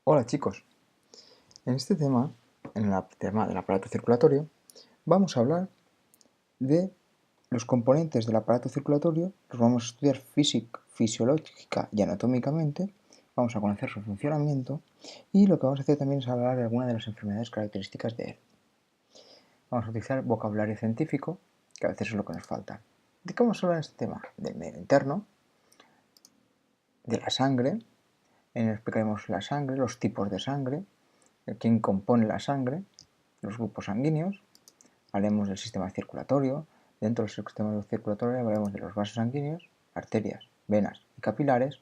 Hola chicos, en este tema, en el tema del aparato circulatorio, vamos a hablar de los componentes del aparato circulatorio, los vamos a estudiar fisiológica y anatómicamente, vamos a conocer su funcionamiento y lo que vamos a hacer también es hablar de algunas de las enfermedades características de él. Vamos a utilizar vocabulario científico, que a veces es lo que nos falta. ¿De qué vamos a hablar en este tema? Del medio interno, de la sangre, explicaremos la sangre, los tipos de sangre, quién compone la sangre, los grupos sanguíneos, hablaremos del sistema circulatorio, dentro del sistema circulatorio hablaremos de los vasos sanguíneos, arterias, venas y capilares,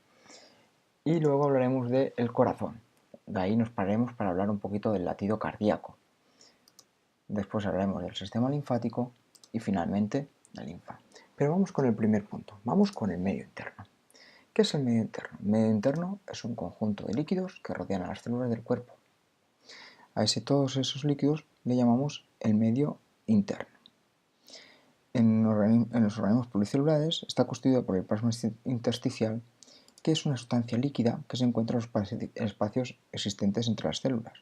y luego hablaremos del corazón. De ahí nos pararemos para hablar un poquito del latido cardíaco. Después hablaremos del sistema linfático y finalmente la linfa. Pero vamos con el primer punto, vamos con el medio interno. ¿Qué es el medio interno? El medio interno es un conjunto de líquidos que rodean a las células del cuerpo. A todos esos líquidos le llamamos el medio interno. En los organismos pluricelulares está constituido por el plasma intersticial, que es una sustancia líquida que se encuentra en los espacios existentes entre las células.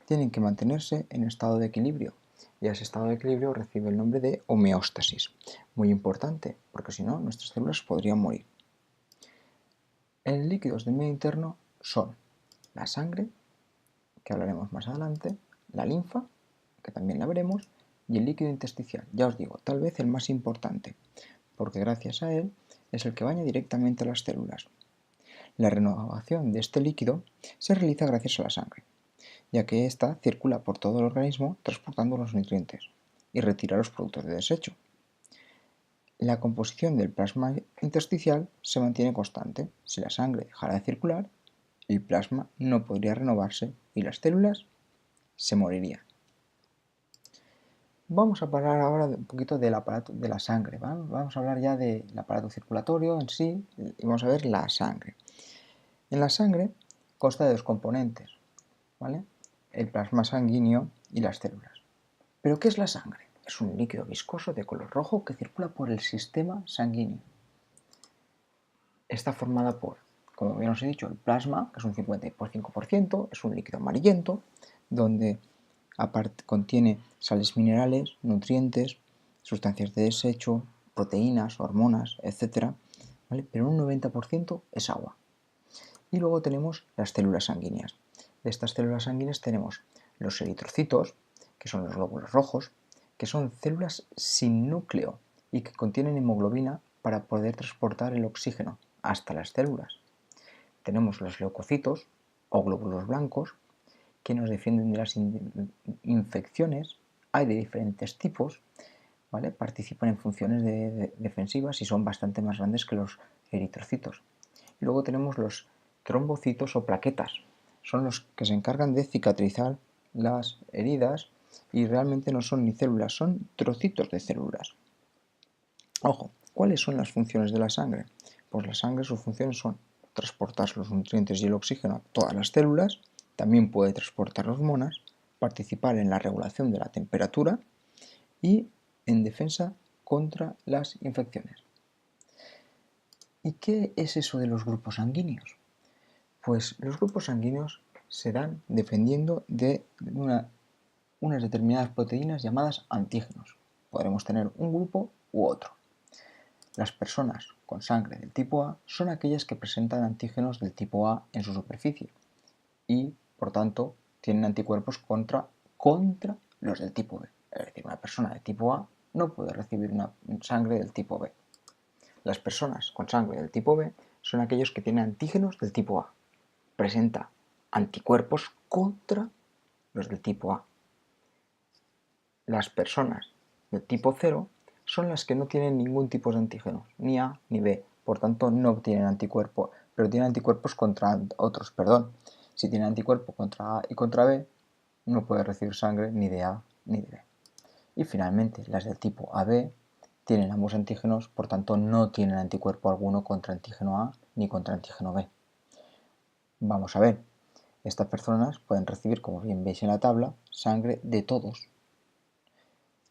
Tienen que mantenerse en estado de equilibrio, y ese estado de equilibrio recibe el nombre de homeostasis. Muy importante, porque si no, nuestras células podrían morir. En líquidos del medio interno son la sangre, que hablaremos más adelante, la linfa, que también la veremos, y el líquido intersticial. Ya os digo, tal vez el más importante, porque gracias a él es el que baña directamente a las células. La renovación de este líquido se realiza gracias a la sangre, ya que ésta circula por todo el organismo transportando los nutrientes y retira los productos de desecho. La composición del plasma intersticial se mantiene constante. Si la sangre dejara de circular, el plasma no podría renovarse y las células se morirían. Vamos a hablar ahora un poquito del aparato de la sangre. Vamos a hablar ya del aparato circulatorio en sí y vamos a ver la sangre. En la sangre consta de dos componentes, ¿vale? El plasma sanguíneo y las células. ¿Pero qué es la sangre? Es un líquido viscoso de color rojo que circula por el sistema sanguíneo. Está formada por, como bien os he dicho, el plasma, que es un 55%, es un líquido amarillento, donde aparte contiene sales minerales, nutrientes, sustancias de desecho, proteínas, hormonas, etc. ¿Vale? Pero un 90% es agua. Y luego tenemos las células sanguíneas. De estas células sanguíneas tenemos los eritrocitos, que son los glóbulos rojos, que son células sin núcleo y que contienen hemoglobina para poder transportar el oxígeno hasta las células. Tenemos los leucocitos o glóbulos blancos, que nos defienden de las infecciones. Hay de diferentes tipos, ¿vale? Participan en funciones defensivas y son bastante más grandes que los eritrocitos. Y luego tenemos los trombocitos o plaquetas. Son los que se encargan de cicatrizar las heridas y realmente no son ni células, son trocitos de células. Ojo, ¿cuáles son las funciones de la sangre? Pues la sangre, sus funciones son transportar los nutrientes y el oxígeno a todas las células, también puede transportar hormonas, participar en la regulación de la temperatura y en defensa contra las infecciones. ¿Y qué es eso de los grupos sanguíneos? Pues los grupos sanguíneos se dan defendiendo de unas determinadas proteínas llamadas antígenos. Podremos tener un grupo u otro. Las personas con sangre del tipo A son aquellas que presentan antígenos del tipo A en su superficie y, por tanto, tienen anticuerpos contra los del tipo B. Es decir, una persona de tipo A no puede recibir una sangre del tipo B. Las personas con sangre del tipo B son aquellos que tienen antígenos del tipo A. Presenta anticuerpos contra los del tipo A. Las personas de tipo 0 son las que no tienen ningún tipo de antígenos, ni A ni B, por tanto no tienen anticuerpos, pero tienen anticuerpos contra otros, perdón. Si tienen anticuerpo contra A y contra B, no puede recibir sangre ni de A ni de B. Y finalmente, las del tipo AB tienen ambos antígenos, por tanto no tienen anticuerpo alguno contra antígeno A ni contra antígeno B. Vamos a ver, estas personas pueden recibir, como bien veis en la tabla, sangre de todos,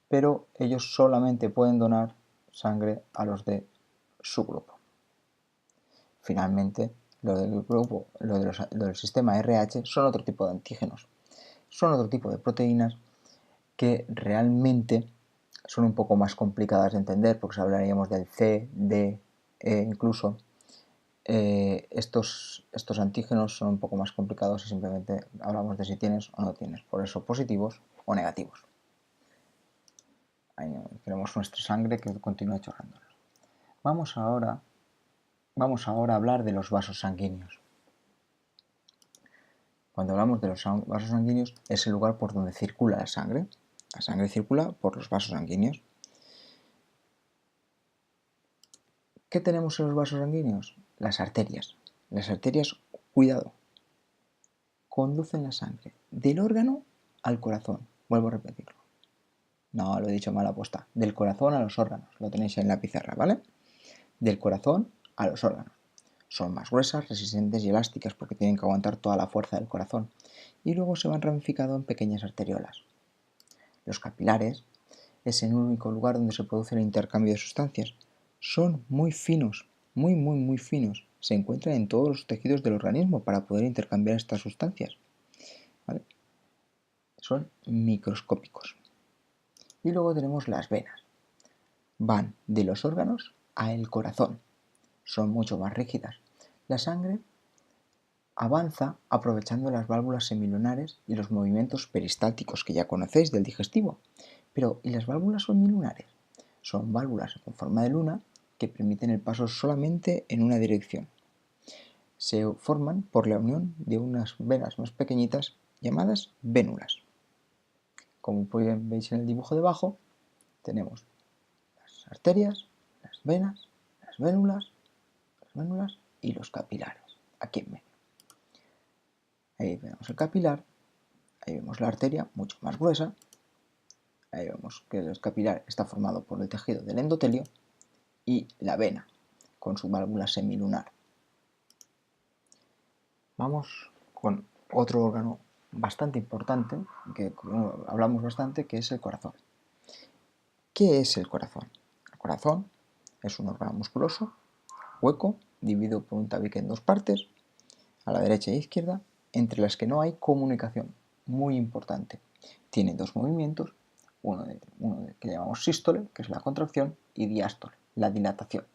pero ellos solamente pueden donar sangre a los de su grupo. Finalmente, del sistema RH son otro tipo de antígenos, son otro tipo de proteínas que realmente son un poco más complicadas de entender, porque si hablaríamos del C, D, E incluso. Estos antígenos son un poco más complicados y simplemente hablamos de si tienes o no tienes, por eso positivos o negativos. Ahí tenemos nuestra sangre que continúa chorrándonos. Vamos ahora a hablar de los vasos sanguíneos. Cuando hablamos de los vasos sanguíneos es el lugar por donde circula la sangre. La sangre circula por los vasos sanguíneos. ¿Qué tenemos en los vasos sanguíneos? Las arterias. Las arterias, cuidado, conducen la sangre del órgano al corazón. Vuelvo a repetirlo. No, lo he dicho mal aposta. Del corazón a los órganos. Lo tenéis en la pizarra, ¿vale? Del corazón a los órganos. Son más gruesas, resistentes y elásticas porque tienen que aguantar toda la fuerza del corazón. Y luego se van ramificando en pequeñas arteriolas. Los capilares es el único lugar donde se produce el intercambio de sustancias. Son muy finos, muy finos. Se encuentran en todos los tejidos del organismo para poder intercambiar estas sustancias. ¿Vale? Son microscópicos. Y luego tenemos las venas. Van de los órganos al corazón. Son mucho más rígidas. La sangre avanza aprovechando las válvulas semilunares y los movimientos peristálticos que ya conocéis del digestivo. Pero, ¿y las válvulas semilunares? Son válvulas con forma de luna que permiten el paso solamente en una dirección. Se forman por la unión de unas venas más pequeñitas llamadas vénulas. Como veis en el dibujo debajo, tenemos las arterias, las venas, las vénulas y los capilares, aquí en medio. Ahí vemos el capilar, ahí vemos la arteria, mucho más gruesa. Ahí vemos que el capilar está formado por el tejido del endotelio y la vena, con su válvula semilunar. Vamos con otro órgano bastante importante, que hablamos bastante, que es el corazón. ¿Qué es el corazón? El corazón es un órgano musculoso, hueco, dividido por un tabique en dos partes, a la derecha e izquierda, entre las que no hay comunicación. Muy importante. Tiene dos movimientos, uno que llamamos sístole, que es la contracción, y diástole, la dilatación.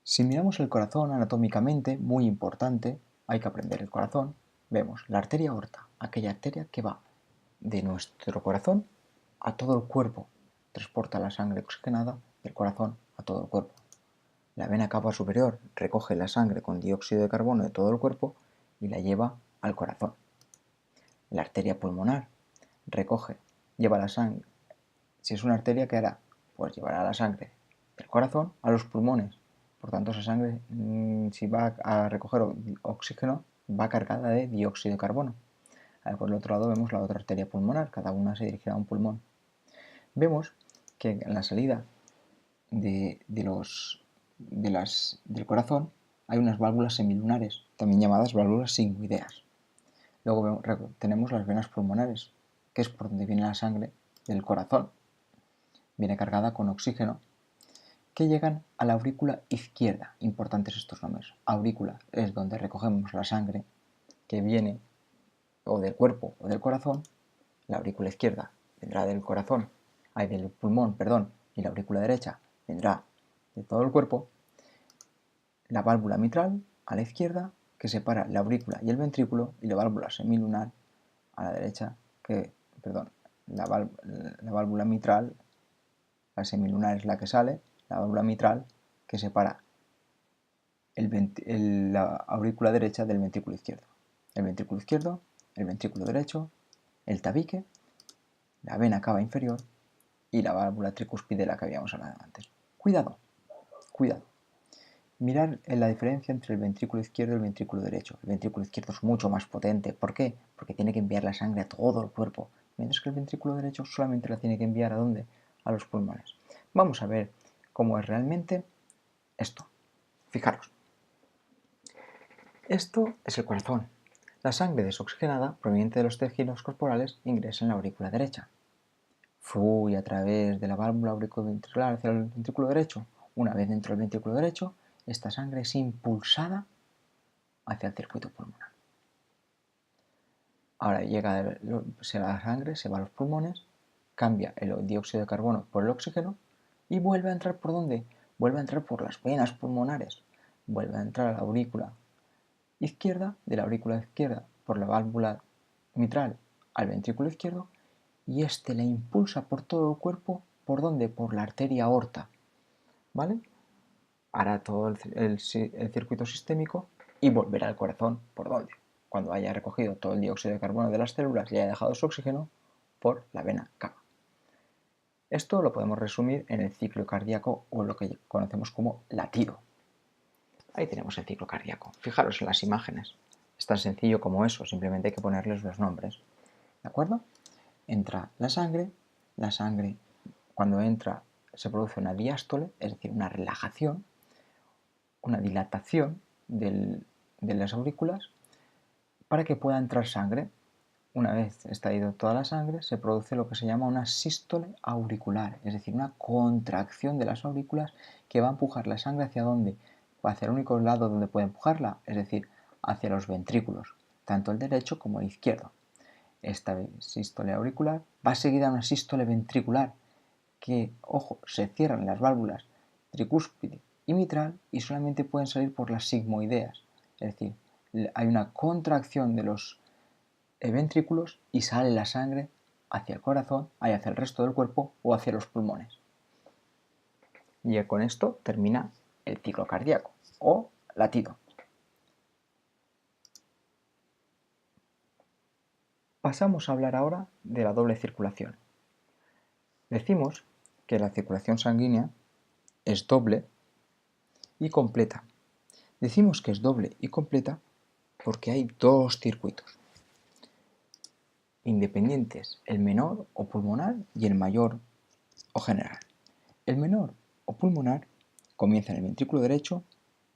Si miramos el corazón anatómicamente, muy importante, hay que aprender el corazón, vemos la arteria aorta, aquella arteria que va de nuestro corazón a todo el cuerpo, transporta la sangre oxigenada del corazón a todo el cuerpo. La vena cava superior recoge la sangre con dióxido de carbono de todo el cuerpo y la lleva al corazón. La arteria pulmonar lleva la sangre. Si es una arteria, ¿qué hará? Pues llevará la sangre del corazón a los pulmones. Por tanto, esa sangre, si va a recoger oxígeno, va cargada de dióxido de carbono. Por el otro lado vemos la otra arteria pulmonar, cada una se dirigirá a un pulmón. Vemos que en la salida del corazón hay unas válvulas semilunares, también llamadas válvulas sigmoideas. Luego tenemos las venas pulmonares, que es por donde viene la sangre del corazón. Viene cargada con oxígeno, que llegan a la aurícula izquierda. Importantes estos nombres. Aurícula es donde recogemos la sangre que viene o del cuerpo o del corazón. La aurícula izquierda vendrá del corazón, del pulmón, perdón, y la aurícula derecha vendrá de todo el cuerpo. La válvula mitral a la izquierda, que separa la aurícula y el ventrículo, y la válvula semilunar a la derecha, la válvula mitral, la semilunar es la que sale, la válvula mitral que separa la aurícula derecha del ventrículo izquierdo. El ventrículo izquierdo, el ventrículo derecho, el tabique, la vena cava inferior y la válvula tricúspide, la que habíamos hablado antes. Cuidado, cuidado. Mirar la diferencia entre el ventrículo izquierdo y el ventrículo derecho. El ventrículo izquierdo es mucho más potente. ¿Por qué? Porque tiene que enviar la sangre a todo el cuerpo, mientras que el ventrículo derecho solamente la tiene que enviar ¿a dónde? A los pulmones. Vamos a ver cómo es realmente esto. Fijaros. Esto es el corazón. La sangre desoxigenada proveniente de los tejidos corporales ingresa en la aurícula derecha. Fluye a través de la válvula auriculoventricular hacia el ventrículo derecho. Una vez dentro del ventrículo derecho, esta sangre es impulsada hacia el circuito pulmonar. Ahora la sangre, se va a los pulmones, cambia el dióxido de carbono por el oxígeno y vuelve a entrar ¿por dónde? Vuelve a entrar por las venas pulmonares, vuelve a entrar a la aurícula izquierda, de la aurícula izquierda por la válvula mitral al ventrículo izquierdo, y este la impulsa por todo el cuerpo. ¿Por dónde? Por la arteria aorta, ¿vale? Hará todo el circuito sistémico y volverá al corazón. ¿Por dónde? Cuando haya recogido todo el dióxido de carbono de las células y haya dejado su oxígeno, por la vena cava. Esto lo podemos resumir en el ciclo cardíaco, o lo que conocemos como latido. Ahí tenemos el ciclo cardíaco. Fijaros en las imágenes. Es tan sencillo como eso, simplemente hay que ponerles los nombres. ¿De acuerdo? Entra la sangre cuando entra se produce una diástole, es decir, una relajación, una dilatación de las aurículas para que pueda entrar sangre. Una vez está ido toda la sangre, se produce lo que se llama una sístole auricular, es decir, una contracción de las aurículas que va a empujar la sangre ¿hacia dónde? Hacia el único lado donde puede empujarla, es decir, hacia los ventrículos, tanto el derecho como el izquierdo. Esta sístole auricular va seguida de una sístole ventricular que, ojo, se cierran las válvulas tricúspide y mitral y solamente pueden salir por las sigmoideas, es decir, hay una contracción de los ventrículos y sale la sangre hacia el corazón, hacia el resto del cuerpo o hacia los pulmones. Y con esto termina el ciclo cardíaco o latido. Pasamos a hablar ahora de la doble circulación. Decimos que la circulación sanguínea es doble y completa. Decimos que es doble y completa porque hay dos circuitos independientes, el menor o pulmonar y el mayor o general. El menor o pulmonar comienza en el ventrículo derecho,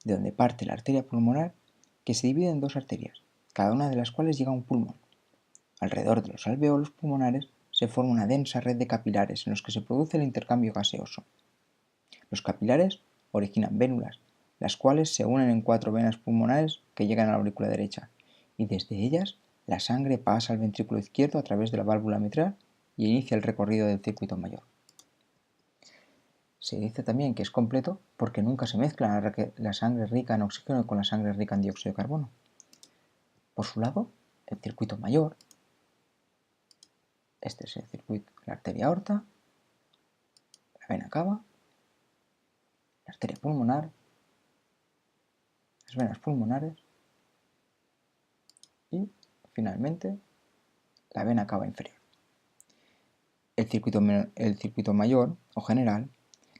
de donde parte la arteria pulmonar, que se divide en dos arterias, cada una de las cuales llega a un pulmón. Alrededor de los alvéolos pulmonares se forma una densa red de capilares en los que se produce el intercambio gaseoso. Los capilares originan vénulas, las cuales se unen en 4 venas pulmonares que llegan a la aurícula derecha, y desde ellas la sangre pasa al ventrículo izquierdo a través de la válvula mitral y inicia el recorrido del circuito mayor. Se dice también que es completo porque nunca se mezcla la sangre rica en oxígeno con la sangre rica en dióxido de carbono. Por su lado, el circuito mayor, este es el circuito, la arteria aorta, la vena cava, la arteria pulmonar, las venas pulmonares y, finalmente, la vena cava inferior. El circuito mayor o general,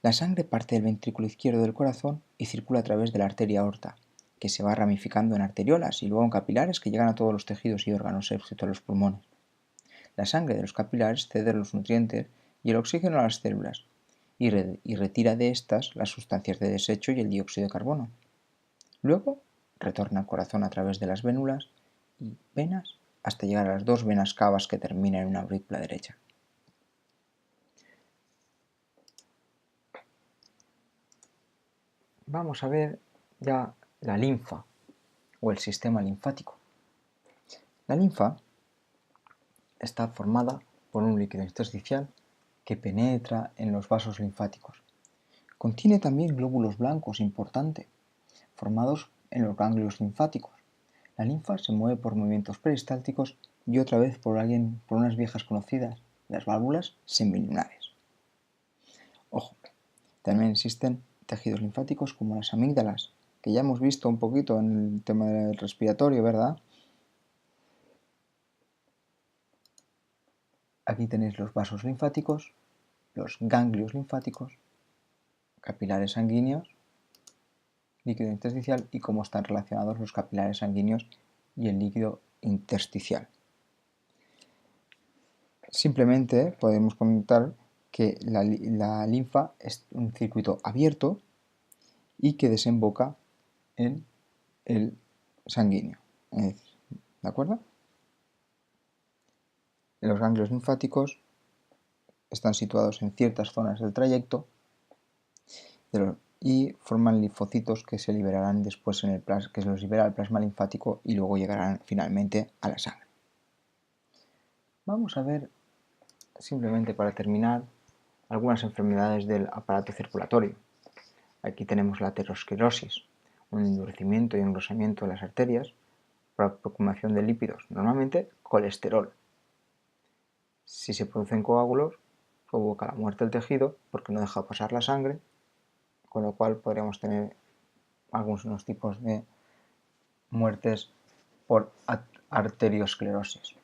la sangre parte del ventrículo izquierdo del corazón y circula a través de la arteria aorta, que se va ramificando en arteriolas y luego en capilares que llegan a todos los tejidos y órganos excepto a los pulmones. La sangre de los capilares cede los nutrientes y el oxígeno a las células y retira de estas las sustancias de desecho y el dióxido de carbono. Luego retorna al corazón a través de las vénulas y venas hasta llegar a las dos venas cavas que terminan en una aurícula derecha. Vamos a ver ya la linfa o el sistema linfático. La linfa está formada por un líquido intersticial que penetra en los vasos linfáticos. Contiene también glóbulos blancos importantes, formados en los ganglios linfáticos. La linfa se mueve por movimientos peristálticos y otra vez por unas viejas conocidas, las válvulas semilunares. Ojo, también existen tejidos linfáticos como las amígdalas, que ya hemos visto un poquito en el tema del respiratorio, ¿verdad? Aquí tenéis los vasos linfáticos, los ganglios linfáticos, capilares sanguíneos, líquido intersticial y cómo están relacionados los capilares sanguíneos y el líquido intersticial. Simplemente podemos comentar que la linfa es un circuito abierto y que desemboca en el sanguíneo. ¿De acuerdo? Los ganglios linfáticos están situados en ciertas zonas del trayecto y forman linfocitos que se liberarán después que se los libera al plasma linfático y luego llegarán finalmente a la sangre. Vamos a ver, simplemente para terminar, algunas enfermedades del aparato circulatorio. Aquí tenemos la aterosclerosis, un endurecimiento y engrosamiento de las arterias por acumulación de lípidos, normalmente colesterol. Si se producen coágulos, provoca la muerte del tejido porque no deja pasar la sangre, con lo cual podríamos tener algunos tipos de muertes por arteriosclerosis.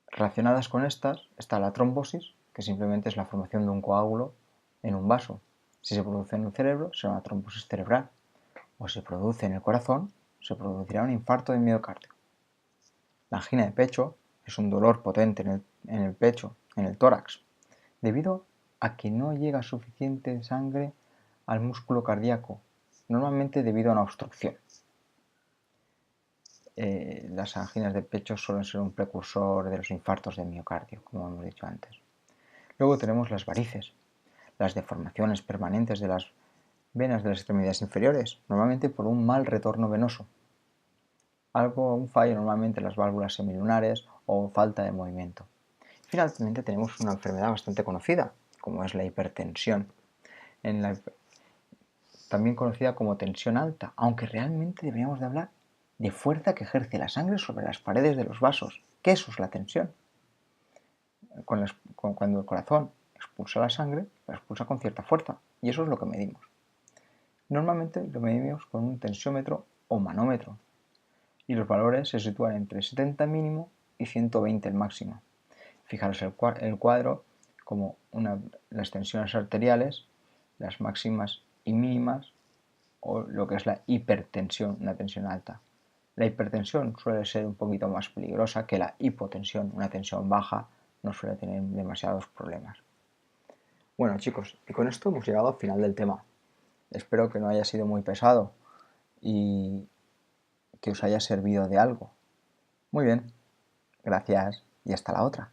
Relacionadas con estas está la trombosis, que simplemente es la formación de un coágulo en un vaso. Si se produce en el cerebro, será una trombosis cerebral, o si se produce en el corazón, se producirá un infarto de miocardio. La angina de pecho es un dolor potente en el pecho, en el tórax, debido a que no llega suficiente sangre al músculo cardíaco, normalmente debido a una obstrucción. Las anginas de pecho suelen ser un precursor de los infartos de miocardio, como hemos dicho antes. Luego tenemos las varices, las deformaciones permanentes de las venas de las extremidades inferiores, normalmente por un mal retorno venoso. Un fallo normalmente en las válvulas semilunares o falta de movimiento. Finalmente tenemos una enfermedad bastante conocida, como es la hipertensión, también conocida como tensión alta, aunque realmente deberíamos de hablar de fuerza que ejerce la sangre sobre las paredes de los vasos, que eso es la tensión. Cuando el corazón expulsa la sangre, la expulsa con cierta fuerza, y eso es lo que medimos. Normalmente lo medimos con un tensiómetro o manómetro, y los valores se sitúan entre 70 mínimo y 120 el máximo. Fijaros el cuadro como las tensiones arteriales, las máximas y mínimas, o lo que es la hipertensión, una tensión alta. La hipertensión suele ser un poquito más peligrosa que la hipotensión, una tensión baja no suele tener demasiados problemas. Bueno chicos, y con esto hemos llegado al final del tema. Espero que no haya sido muy pesado y que os haya servido de algo. Muy bien, gracias y hasta la otra.